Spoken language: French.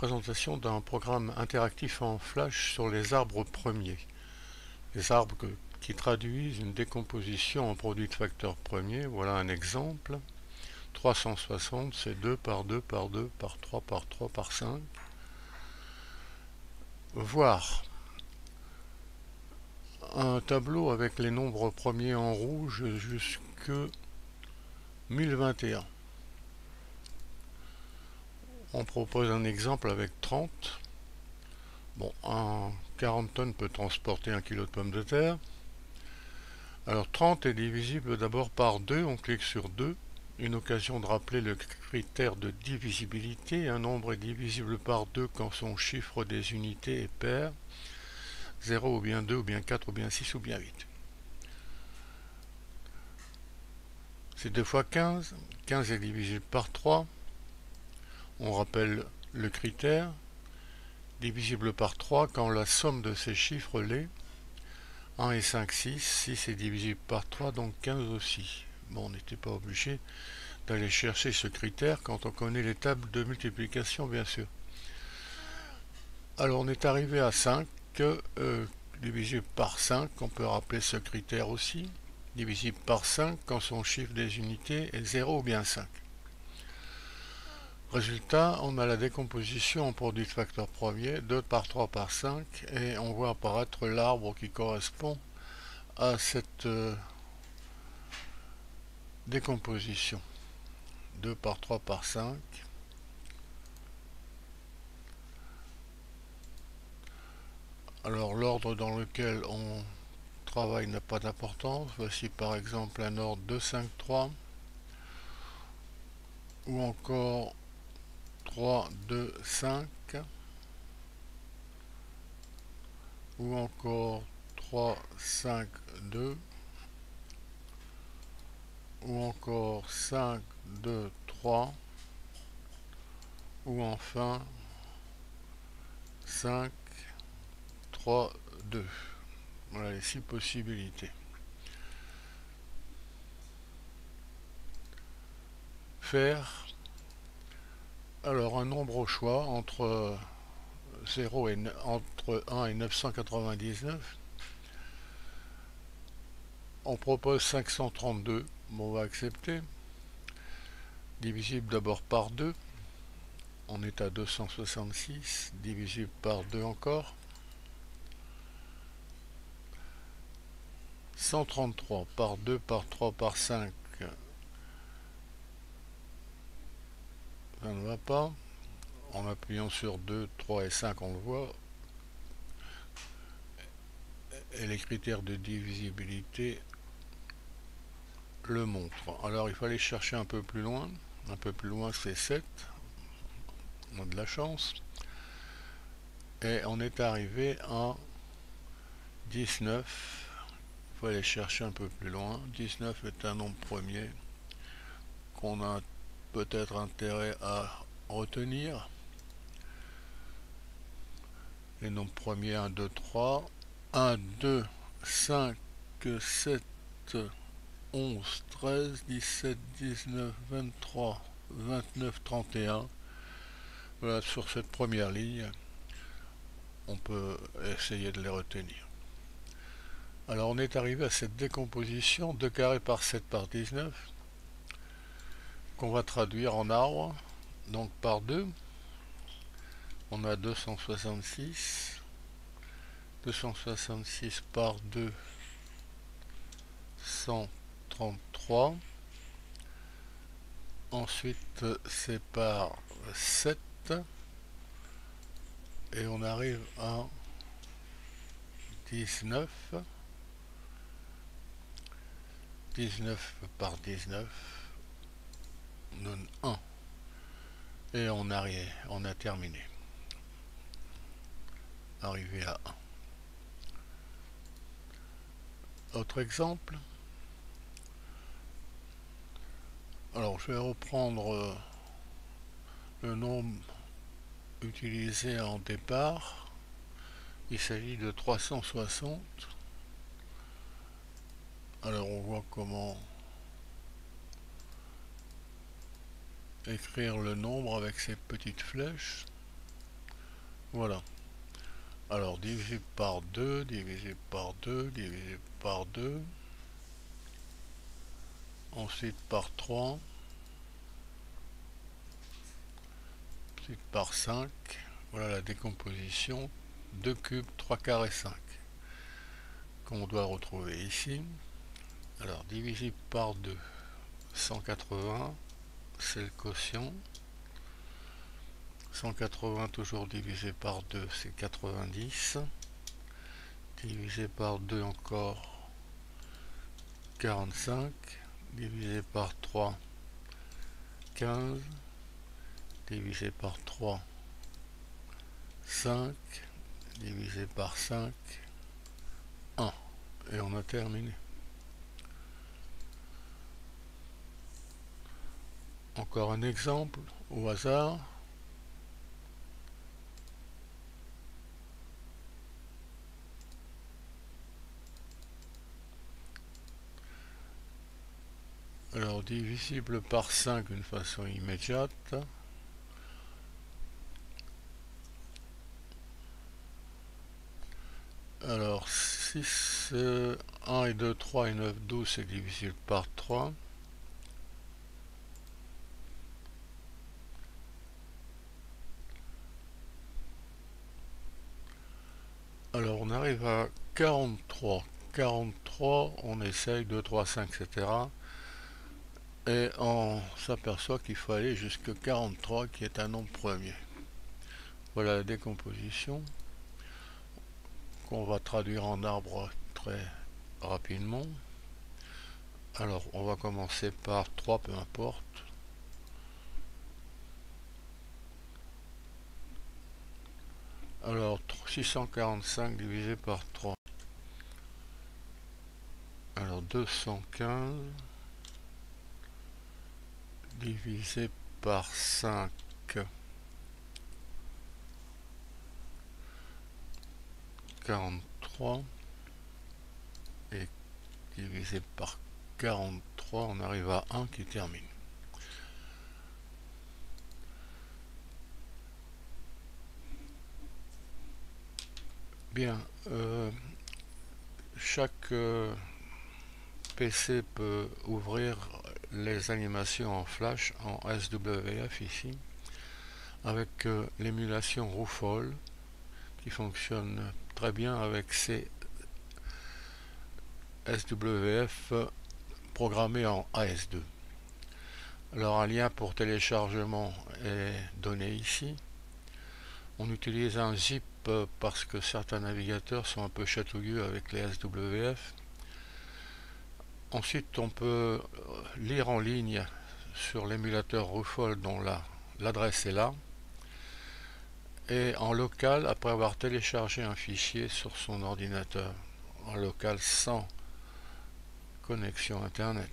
présentation d'un programme interactif en Flash sur les arbres premiers. Les arbres qui traduisent une décomposition en produit de facteurs premiers. Voilà un exemple. 360, c'est 2 par 2 par 2 par 3 par 3 par 5. Voir un tableau avec les nombres premiers en rouge jusque 1021. On propose un exemple avec 30. Bon, un 40 tonnes peut transporter 1 kg de pommes de terre. Alors 30 est divisible d'abord par 2, on clique sur 2. Une occasion de rappeler le critère de divisibilité. Un nombre est divisible par 2 quand son chiffre des unités est pair. 0 ou bien 2 ou bien 4 ou bien 6 ou bien 8. C'est 2 fois 15. 15 est divisible par 3. On rappelle le critère. Divisible par 3 quand la somme de ces chiffres l'est. 1 et 5, 6. 6 est divisible par 3, donc 15 aussi. Bon, on n'était pas obligé d'aller chercher ce critère quand on connaît les tables de multiplication, bien sûr. Alors, on est arrivé à 5, divisible par 5, on peut rappeler ce critère aussi. Divisible par 5 quand son chiffre des unités est 0 ou bien 5. Résultat, on a la décomposition en produit de facteurs premiers, 2 par 3 par 5, et on voit apparaître l'arbre qui correspond à cette décomposition. 2 par 3 par 5. Alors l'ordre dans lequel on travaille n'a pas d'importance. Voici par exemple un ordre 2, 5, 3. Ou encore 3, 2, 5. Ou encore 3, 5, 2. Ou encore 5, 2, 3. Ou enfin 5, 3, 2. Voilà les 6 possibilités. Faire alors un nombre au choix entre 0 et entre 1 et 999. On propose 532, bon, on va accepter. Divisible d'abord par 2. On est à 266, divisible par 2 encore. 133 par 2 par 3 par 5. Ça ne va pas. En appuyant sur 2, 3 et 5, on le voit. Et les critères de divisibilité le montrent. Alors il fallait chercher un peu plus loin. Un peu plus loin, c'est 7. On a de la chance. Et on est arrivé à 19. Il faut aller chercher un peu plus loin. 19 est un nombre premier qu'on a peut-être intérêt à retenir. Les nombres premiers 1, 2, 3. 1, 2, 5, 7, 11, 13, 17, 19, 23, 29, 31. Voilà, sur cette première ligne, on peut essayer de les retenir. Alors on est arrivé à cette décomposition 2 carrés par 7 par 19 qu'on va traduire en arbre, donc par 2. On a 266. 266 par 2, 133. Ensuite c'est par 7. Et on arrive à 19. 19 par 19 donne 1. Et on a terminé. Arrivé à 1. Autre exemple. Alors je vais reprendre le nombre utilisé en départ. Il s'agit de 360. Alors on voit comment écrire le nombre avec ces petites flèches. Voilà. Alors, divisé par 2, divisé par 2, divisé par 2. Ensuite par 3. Ensuite par 5. Voilà la décomposition. 2 cubes, 3 quarts et 5. Qu'on doit retrouver ici. Alors, divisé par 2. 180, c'est le quotient. 180 toujours divisé par 2, c'est 90. Divisé par 2 encore, 45. Divisé par 3, 15. Divisé par 3, 5. Divisé par 5, 1. Et on a terminé. Encore un exemple au hasard. Alors, divisible par 5 d'une façon immédiate. Alors, 6, 1 et 2, 3 et 9, 12, c'est divisible par 3. Alors, on arrive à 43. 43, on essaye 2, 3, 5, etc. Et on s'aperçoit qu'il faut aller jusqu'à 43, qui est un nombre premier. Voilà la décomposition qu'on va traduire en arbre très rapidement. Alors, on va commencer par 3, peu importe. Alors, 645 divisé par 3. Alors, 215 divisé par 5. 43. Et divisé par 43, on arrive à 1 qui termine. Bien, chaque PC peut ouvrir les animations en flash, en SWF ici, avec l'émulation Rufol, qui fonctionne très bien avec ces SWF programmés en AS2. Alors un lien pour téléchargement est donné ici. On utilise un zip parce que certains navigateurs sont un peu chatouilleux avec les SWF. Ensuite, on peut lire en ligne sur l'émulateur Rufol dont l'adresse est là. Et en local, après avoir téléchargé un fichier sur son ordinateur, en local sans connexion internet.